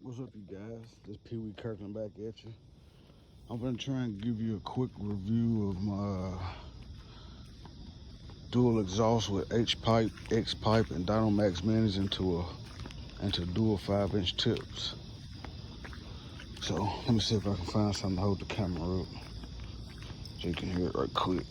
What's up, you guys? This Pee Wee Kirkland back at you. I'm gonna try and give you a quick review of my dual exhaust with H-pipe, X-pipe, and Dynamax minis into dual 5-inch tips. So let me see if I can find something to hold the camera up so you can hear it right quick.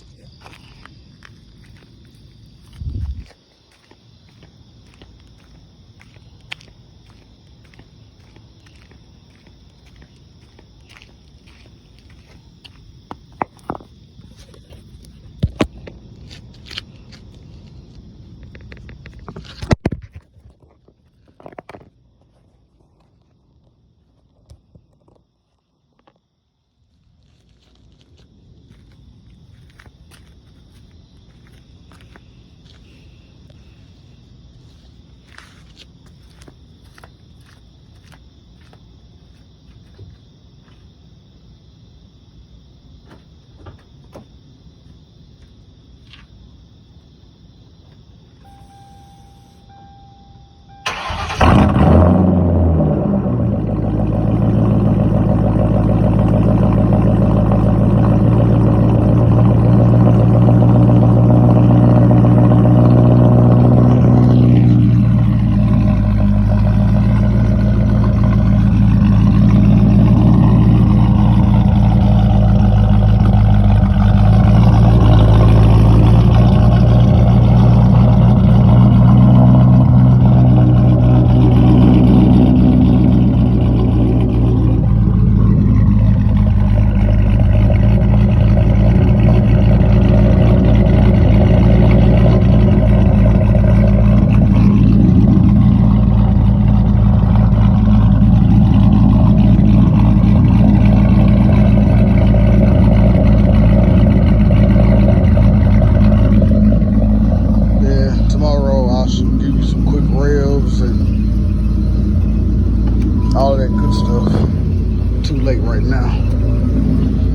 All of that good stuff. Too late right now.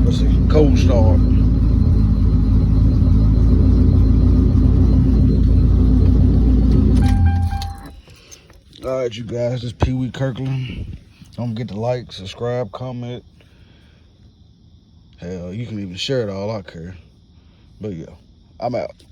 Let's see. Cold start. Alright, you guys, this is Pee Wee Kirkland. Don't forget to like, subscribe, comment. Hell, you can even share it all, I care. But yeah, I'm out.